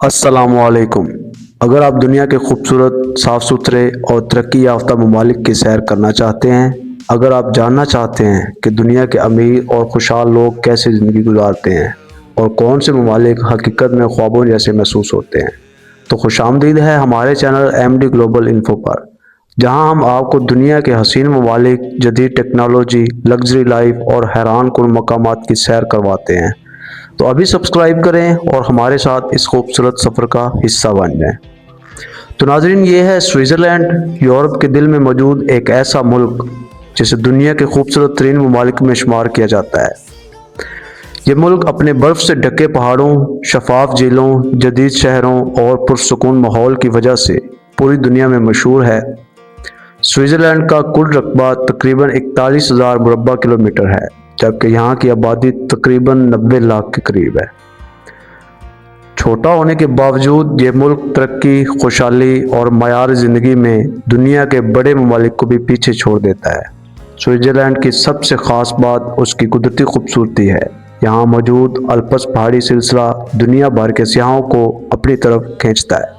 السلام علیکم۔ اگر آپ دنیا کے خوبصورت، صاف ستھرے اور ترقی یافتہ ممالک کی سیر کرنا چاہتے ہیں، اگر آپ جاننا چاہتے ہیں کہ دنیا کے امیر اور خوشحال لوگ کیسے زندگی گزارتے ہیں اور کون سے ممالک حقیقت میں خوابوں جیسے محسوس ہوتے ہیں، تو خوش آمدید ہے ہمارے channel M D global info پر، جہاں ہم آپ کو دنیا کے حسین ممالک، جدید ٹیکنالوجی، لگژری لائف اور حیران کن مقامات کی سیر کرواتے ہیں۔ تو ابھی سبسکرائب کریں اور ہمارے ساتھ اس خوبصورت سفر کا حصہ بن جائیں۔ تو ناظرین، یہ ہے سوئٹزرلینڈ، یورپ کے دل میں موجود ایک ایسا ملک جسے دنیا کے خوبصورت ترین ممالک میں شمار کیا جاتا ہے۔ یہ ملک اپنے برف سے ڈھکے پہاڑوں، شفاف جھیلوں، جدید شہروں اور پرسکون ماحول کی وجہ سے پوری دنیا میں مشہور ہے۔ سوئٹزرلینڈ کا کل رقبہ تقریباً 41,000 مربع کلومیٹر ہے، جبکہ یہاں کی آبادی تقریباً 90 لاکھ کے قریب ہے۔ چھوٹا ہونے کے باوجود یہ ملک ترقی، خوشحالی اور معیار زندگی میں دنیا کے بڑے ممالک کو بھی پیچھے چھوڑ دیتا ہے۔ سوئٹزرلینڈ کی سب سے خاص بات اس کی قدرتی خوبصورتی ہے۔ یہاں موجود الپس پہاڑی سلسلہ دنیا بھر کے سیاحوں کو اپنی طرف کھینچتا ہے۔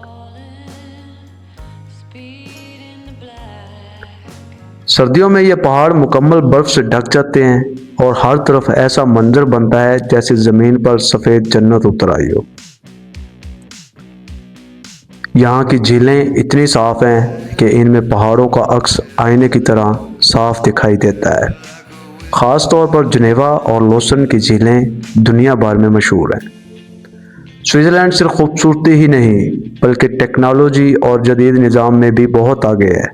سردیوں میں یہ پہاڑ مکمل برف سے ڈھک جاتے ہیں اور ہر طرف ایسا منظر بنتا ہے جیسے زمین پر سفید جنت اتر آئی ہو۔ یہاں کی جھیلیں اتنی صاف ہیں کہ ان میں پہاڑوں کا عکس آئینے کی طرح صاف دکھائی دیتا ہے۔ خاص طور پر جنیوا اور لوسن کی جھیلیں دنیا بھر میں مشہور ہیں۔ سوئٹزرلینڈ صرف خوبصورتی ہی نہیں بلکہ ٹیکنالوجی اور جدید نظام میں بھی بہت آگے ہے۔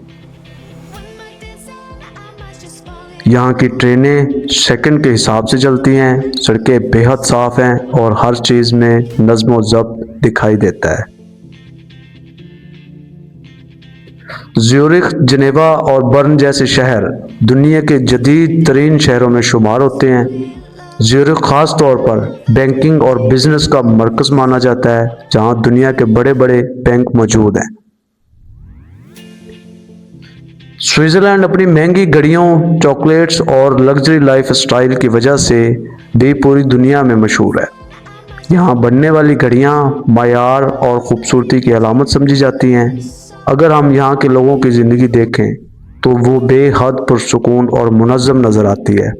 یہاں کی ٹرینیں سیکنڈ کے حساب سے چلتی ہیں، سڑکیں بے حد صاف ہیں اور ہر چیز میں نظم و ضبط دکھائی دیتا ہے۔ زیورخ، جنیوا اور برن جیسے شہر دنیا کے جدید ترین شہروں میں شمار ہوتے ہیں۔ زیورخ خاص طور پر بینکنگ اور بزنس کا مرکز مانا جاتا ہے، جہاں دنیا کے بڑے بڑے بینک موجود ہیں۔ سوئٹزرلینڈ اپنی مہنگی گھڑیوں، چاکلیٹس اور لگژری لائف سٹائل کی وجہ سے بھی پوری دنیا میں مشہور ہے۔ یہاں بننے والی گھڑیاں معیار اور خوبصورتی کی علامت سمجھی جاتی ہیں۔ اگر ہم یہاں کے لوگوں کی زندگی دیکھیں تو وہ بے حد پرسکون اور منظم نظر آتی ہے۔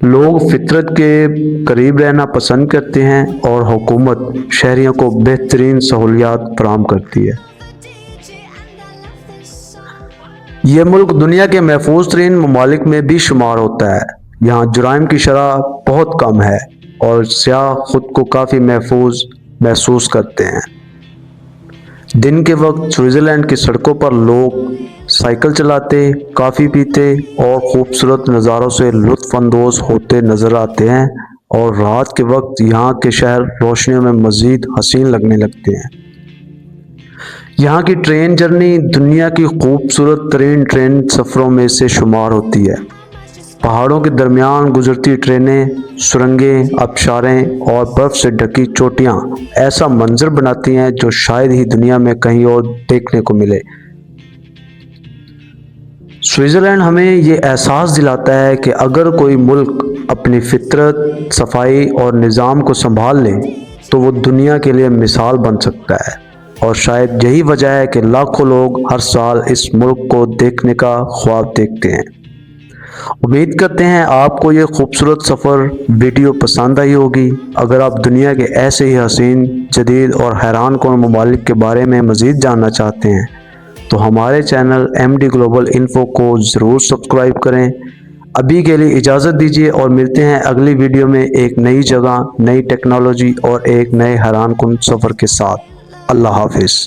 لوگ فطرت کے قریب رہنا پسند کرتے ہیں اور حکومت شہریوں کو بہترین سہولیات فراہم کرتی ہے۔ یہ ملک دنیا کے محفوظ ترین ممالک میں بھی شمار ہوتا ہے۔ یہاں جرائم کی شرح بہت کم ہے اور سیاح خود کو کافی محفوظ محسوس کرتے ہیں۔ دن کے وقت سوئٹزرلینڈ کی سڑکوں پر لوگ سائیکل چلاتے، کافی پیتے اور خوبصورت نظاروں سے لطف اندوز ہوتے نظر آتے ہیں، اور رات کے وقت یہاں کے شہر روشنیوں میں مزید حسین لگنے لگتے ہیں۔ یہاں کی ٹرین جرنی دنیا کی خوبصورت ترین ٹرین سفروں میں سے شمار ہوتی ہے۔ پہاڑوں کے درمیان گزرتی ٹرینیں، سرنگیں، آبشاریں اور برف سے ڈھکی چوٹیاں ایسا منظر بناتی ہیں جو شاید ہی دنیا میں کہیں اور دیکھنے کو ملے۔ سوئٹزرلینڈ ہمیں یہ احساس دلاتا ہے کہ اگر کوئی ملک اپنی فطرت، صفائی اور نظام کو سنبھال لے تو وہ دنیا کے لیے مثال بن سکتا ہے، اور شاید یہی وجہ ہے کہ لاکھوں لوگ ہر سال اس ملک کو دیکھنے کا خواب دیکھتے ہیں۔ امید کرتے ہیں آپ کو یہ خوبصورت سفر ویڈیو پسند آئی ہوگی۔ اگر آپ دنیا کے ایسے ہی حسین، جدید اور حیران کن ممالک کے بارے میں مزید جاننا چاہتے ہیں تو ہمارے channel M D global info کو ضرور سبسکرائب کریں۔ ابھی کے لیے اجازت دیجیے اور ملتے ہیں اگلی ویڈیو میں ایک نئی جگہ، نئی ٹیکنالوجی اور ایک نئے حیران کن سفر کے ساتھ۔ اللہ حافظ۔